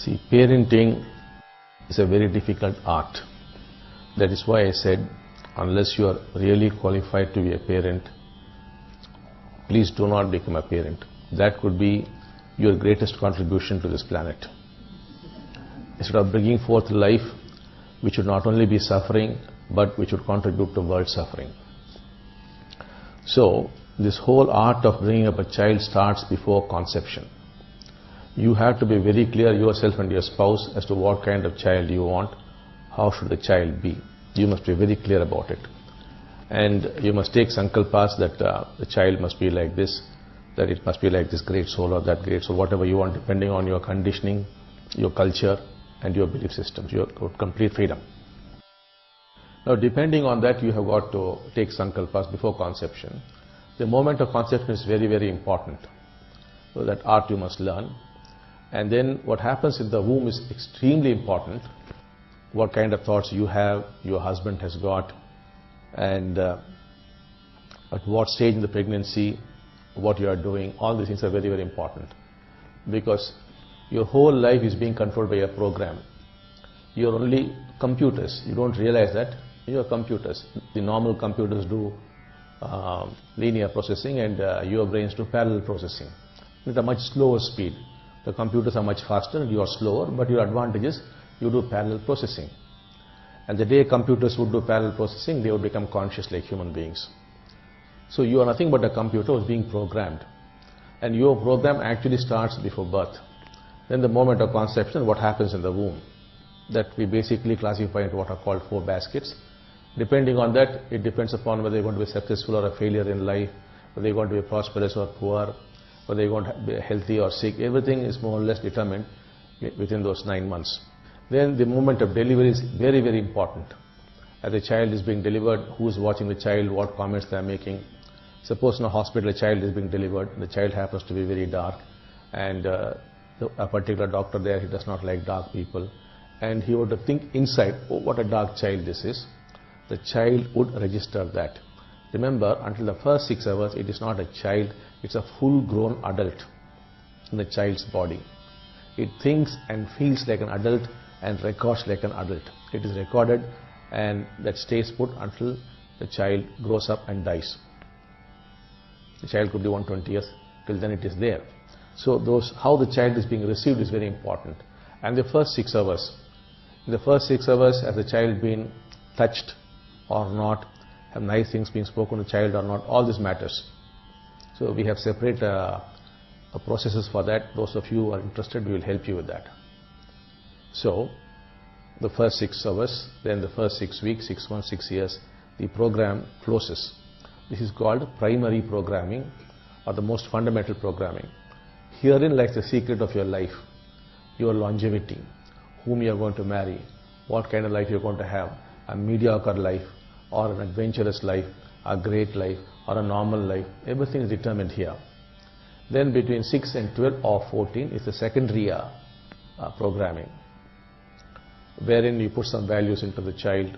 See, parenting is a very difficult art. That is why I said, unless you are really qualified to be a parent, please do not become a parent. That could be your greatest contribution to this planet. Instead of bringing forth life which would not only be suffering, but which would contribute to world suffering. So, this whole art of bringing up a child starts before conception. You have to be very clear yourself and your spouse as to what kind of child you want, how should the child be. You must be very clear about it. And you must take sankalpas that the child must be like this, that it must be like this great soul or that great soul, whatever you want, depending on your conditioning, your culture and your belief systems. You have complete freedom. Now, depending on that, you have got to take sankalpas before conception. The moment of conception is very, very important. So that art you must learn. And then what happens in the womb is extremely important. What kind of thoughts you have, your husband has got, and at what stage in the pregnancy, what you are doing, all these things are very, very important. Because your whole life is being controlled by a program. You are only computers. You don't realize that. You are computers. The normal computers do linear processing, and your brains do parallel processing at a much slower speed. The computers are much faster and you are slower, but your advantage is you do parallel processing. And the day computers would do parallel processing, they would become conscious like human beings. So you are nothing but a computer who is being programmed. And your program actually starts before birth. Then the moment of conception, what happens in the womb, that we basically classify into what are called 4 baskets. Depending on that, it depends upon whether you're going to be successful or a failure in life, whether you're going to be prosperous or poor, whether you're going to be healthy or sick. Everything is more or less determined within those 9 months. Then the moment of delivery is very, very important. As the child is being delivered, who is watching the child, what comments they are making. Suppose in a hospital a child is being delivered, the child happens to be very dark, and a particular doctor there, he does not like dark people, and he would think inside, oh, what a dark child this is. The child would register that. Remember, until the first 6 hours, it is not a child, it's a full-grown adult in the child's body. It thinks and feels like an adult and records like an adult. It is recorded, and that stays put until the child grows up and dies. The child could be 120 years, till then it is there. So how the child is being received is very important. And the first 6 hours, in the first 6 hours, has the child been touched or not, have nice things being spoken to the child or not, all this matters. So we have separate processes for that. Those of you who are interested, we will help you with that. So the first 6 hours, then the first 6 weeks, 6 months, 6 years, the program closes. This is called primary programming, or the most fundamental programming. Herein lies the secret of your life, your longevity, whom you are going to marry, what kind of life you are going to have, a mediocre life, or an adventurous life, a great life, or a normal life. Everything is determined here. Then between 6 and 12 or 14 is the secondary programming, wherein you put some values into the child,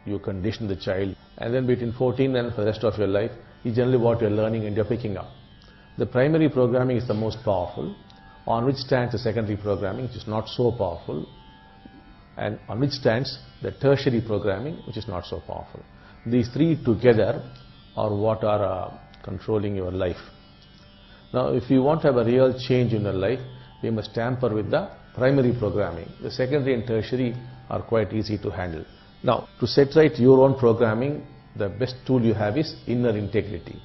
you condition the child, and then between 14 and for the rest of your life is generally what you are learning and you are picking up. The primary programming is the most powerful, on which stands the secondary programming, which is not so powerful, and on which stands the tertiary programming, which is not so powerful. These 3 together are what are controlling your life. Now, if you want to have a real change in your life, we must tamper with the primary programming. The secondary and tertiary are quite easy to handle. Now, to set right your own programming, the best tool you have is inner integrity.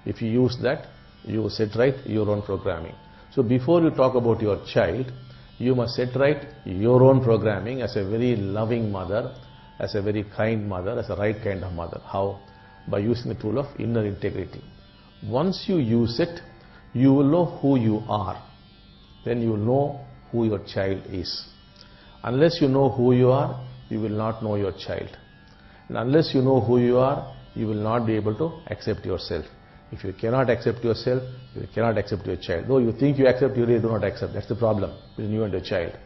If you use that, you will set right your own programming. So before you talk about your child, you must set right your own programming as a very loving mother, as a very kind mother, as a right kind of mother. How? By using the tool of inner integrity. Once you use it, you will know who you are. Then you will know who your child is. Unless you know who you are, you will not know your child. And unless you know who you are, you will not be able to accept yourself. If you cannot accept yourself, you cannot accept your child. Though you think you accept, you really do not accept. That's the problem between you and your child.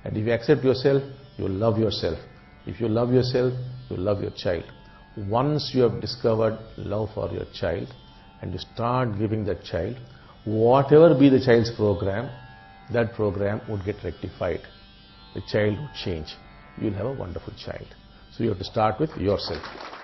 And if you accept yourself, you will love yourself. If you love yourself, you will love your child. Once you have discovered love for your child, and you start giving that child, whatever be the child's program, that program would get rectified. The child would change. You'll have a wonderful child. So you have to start with yourself.